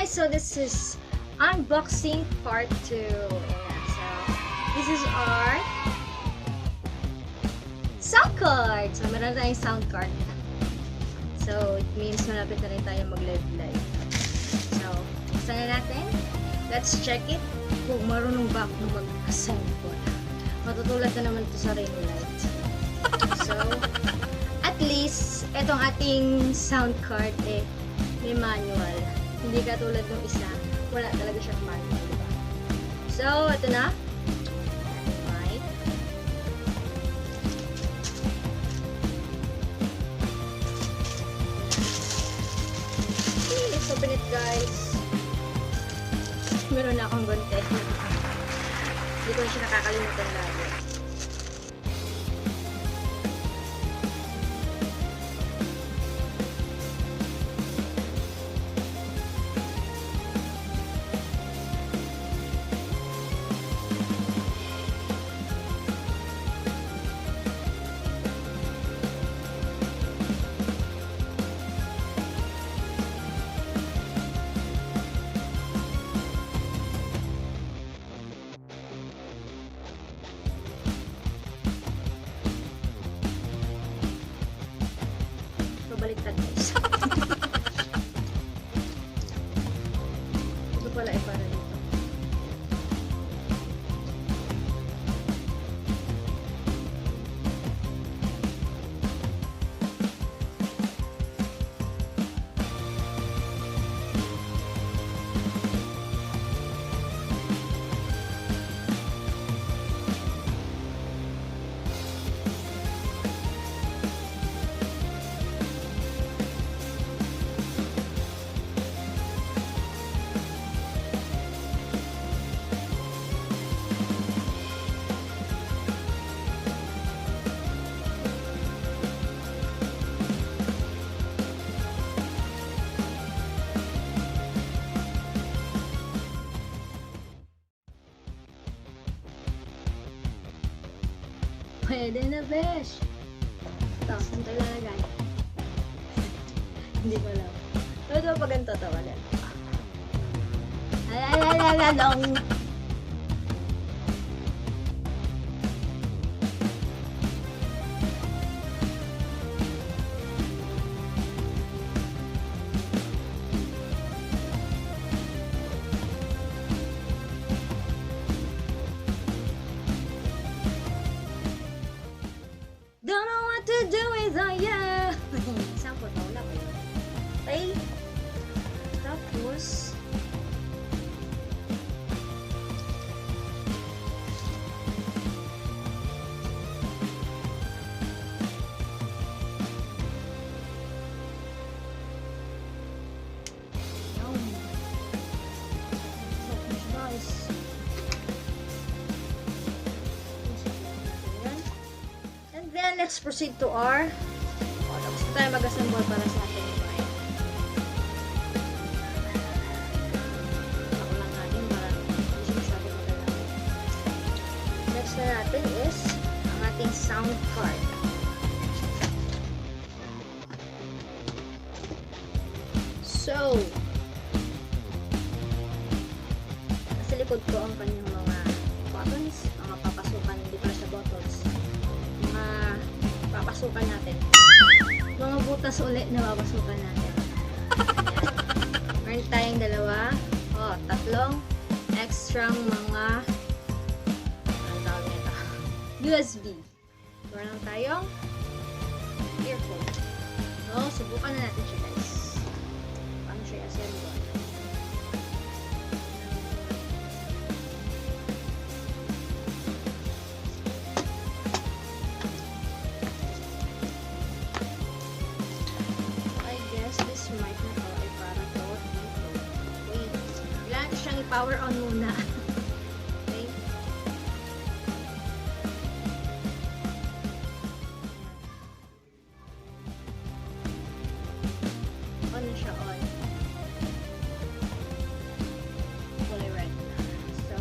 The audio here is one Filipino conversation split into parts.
guys, so this is unboxing part 2. Ayan, so this is our sound card. So meron tayong sound card. So it means malapit na rin tayo mag-live. So buksan na natin. Let's check it kung marunong ba akong mag-assign ko. Matutulad na naman ito sa ring light. So at least itong ating sound card may manual. Hindi katulad ng isa, wala talaga siyang manual, diba? So, ito na. Mic. Okay, let's open it, guys. Meron na akong gunte. Hindi ko na siya nakakalimutan lagi. Baliktad, guys. Ito pala ay para dito. Pwede na, besh. Ito, saan ito lalagay? Hindi ko alam. Ito pa ganito ito, wala. Alalalong. Don't know what to do with you. Saan po ito? Wala ko yun. Okay. Tapos, then, let's proceed to our tapos na tayo mag-assemble para sa ating mic. Ako lang natin para hindi siya masyado magalawin. Next na natin is ang ating sound card. So, nasa likod ko ang kanyang mga buttons, mga papasukan, hindi pala siya buttons. Papasukan natin. Mga butas ulit na papasukan natin. Meron tayong tatlong extra mga ang tawag nito, USB. Meron tayong earphone. So, subukan na natin siya, guys. Paano siya i-assemble? Power on muna. Okay? On na siya, on. Fully red na. So,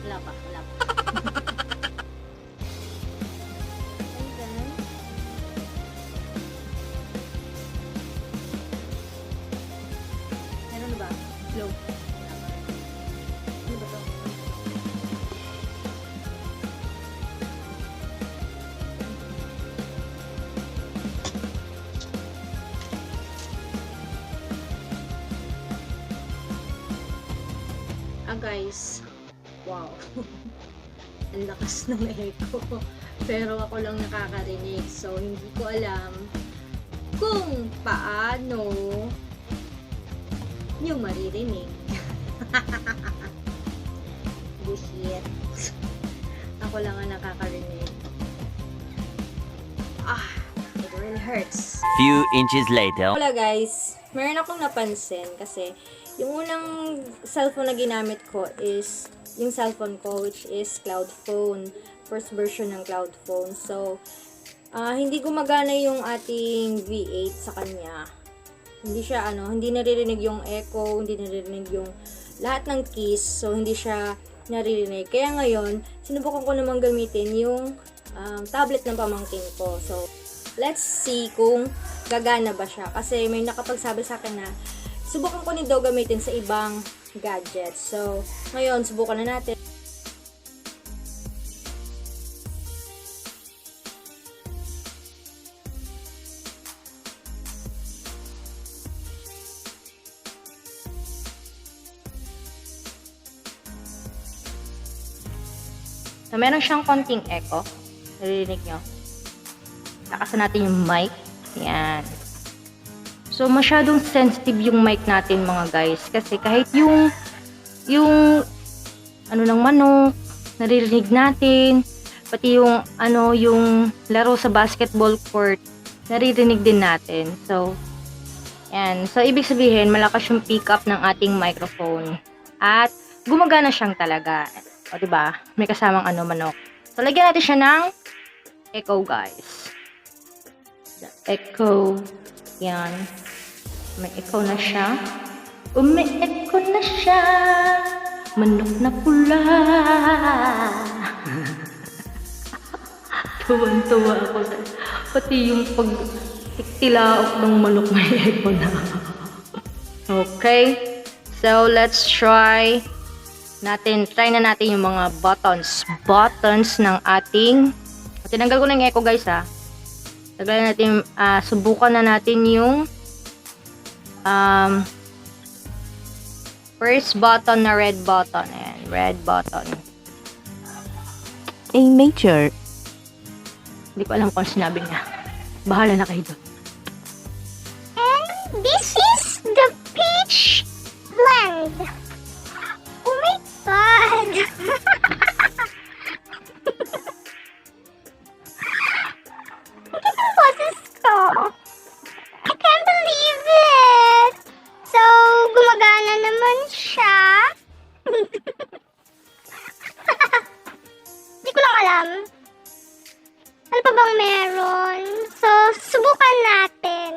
wala pa. guys. Wow. Ang lakas ng echo. Pero ako lang nakakarinig. So, hindi ko alam kung paano nyo maririnig. Bullshit. Ako lang ang nakakarinig. It really hurts. Few inches later. Wala guys, meron akong napansin kasi yung unang cellphone na ginamit ko is yung cellphone ko which is cloud phone. First version ng cloud phone. So, hindi gumagana yung ating V8 sa kanya. Hindi siya hindi naririnig yung echo, hindi naririnig yung lahat ng keys. So, hindi siya naririnig. Kaya ngayon, sinubukan ko namang gamitin yung tablet ng pamangkin ko. So, let's see kung gagana ba siya. Kasi may nakapagsabi sa akin na subukan ko din daw gamitin sa ibang gadgets. So, ngayon, subukan na natin. So, meron siyang konting echo. Naririnig nyo? Lakasan natin yung mic. Yan. So, masyadong sensitive yung mic natin mga guys. Kasi kahit yung ng manok, naririnig natin. Pati yung yung laro sa basketball court, naririnig din natin. So, yan. So, ibig sabihin, malakas yung pick up ng ating microphone. At, gumagana siyang talaga. O, diba? May kasamang manok. So, lagyan natin siya ng echo, guys. Echo. Yan. May echo na siya. Umi-echo na siya. Manok na pula. Tuwan-tuwa ako. Pati yung pag-tilaok ng manok may echo na. Okay. So, let's try na natin yung mga buttons ng ating, tinanggal ko na yung echo guys subukan na natin yung first button na red button. Ayan, red button. A major. Hindi ko alam kung sinabi niya. Bahala na kayo doon. And this is the peach blend. Oh my god! Look at the boses ko. I can't believe it! So, gumagana naman siya. Hindi ko lang alam. Ano pa bang meron? So, subukan natin.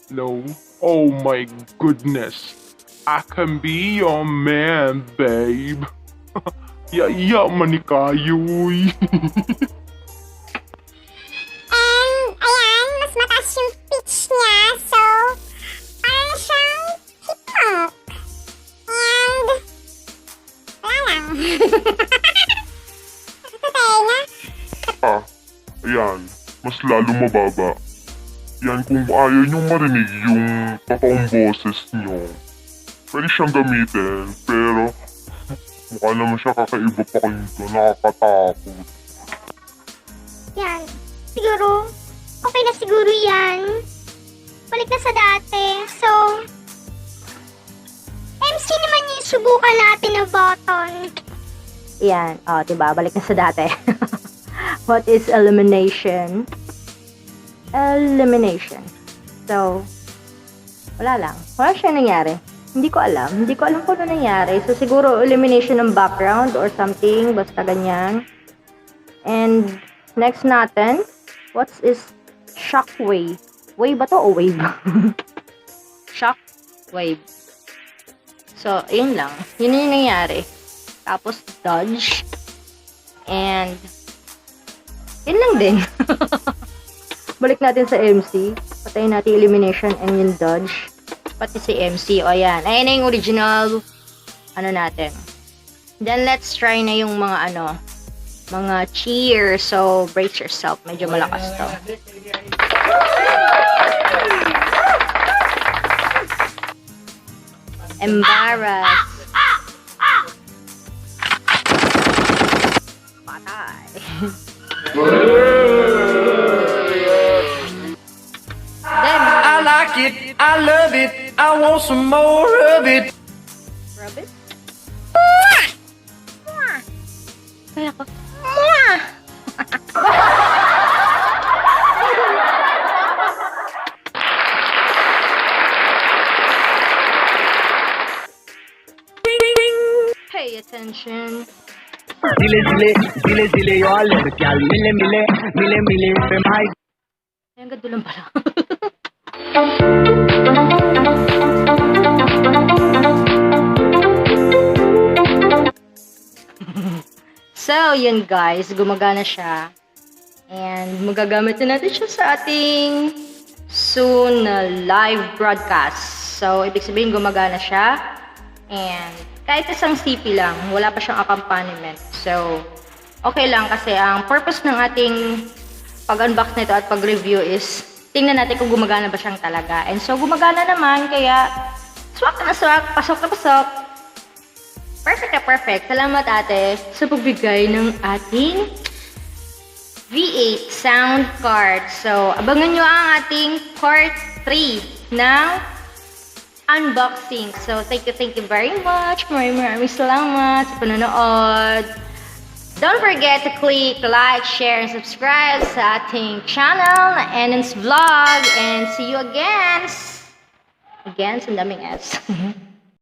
Hello? Oh my goodness. I can be your man, babe. Ya manikayoy. And, ayan, mas mataas yung pitch niya. So, parang siyang hip-hop. And, wala lang. Nakatay na. Ayan. Mas lalo mababa. Yan, kung ayaw nyo marinig yung totoong boses nyo, pwede siyang gamitin, pero mukha naman siya kakaiba pa kayo, nakakatakot. Yan. Siguro, okay na siguro yan. Balik na sa dati. So, MC naman yung subukan natin na button. Yan. Diba? Balik na sa dati. What is elimination? Elimination. So, wala lang. Wala siya nangyari. Hindi ko alam. Hindi ko alam kung ano nangyari. So, siguro elimination ng background or something. Basta ganyan. And, next natin, what is shockwave? Wave ba to o wave? Shockwave. So, yun lang. Yun yung nangyari. Tapos, dodge. And, yun lang din. Balik natin sa MC. Patayin natin elimination and yung dodge. Pati si MC. O, yan. Ayan na yung original natin. Then, let's try na yung mga mga cheer. So, brace yourself. Medyo malakas to. Embarrass. Patay. Then, I like it, I love it, I want some more of it. rabbit? Kaya ko. Pay attention. Dile dile, dile dile yo लड़कियां मिले मिले मिले मिले पे भाई. Ay, ang ganda lang pala. So, yun guys, gumagana siya. And magagamit na natin siya sa ating soon na live broadcast. So, ibig sabihin gumagana siya. And kahit isang CP lang, wala pa siyang accompaniment. So, okay lang kasi ang purpose ng ating pag-unbox nito at pag-review is tingnan natin kung gumagana ba siyang talaga. And so, gumagana naman, kaya swak na swak, pasok na pasok. Perfect na perfect. Salamat ate sa pagbigay ng ating V8 sound card. So, abangan nyo ang ating part 3 ng unboxing. So, thank you very much. Maraming salamat sa panonood. Don't forget to click like, share, and subscribe sa ating channel na Enin's Vlog. And see you again. Again, sa daming S.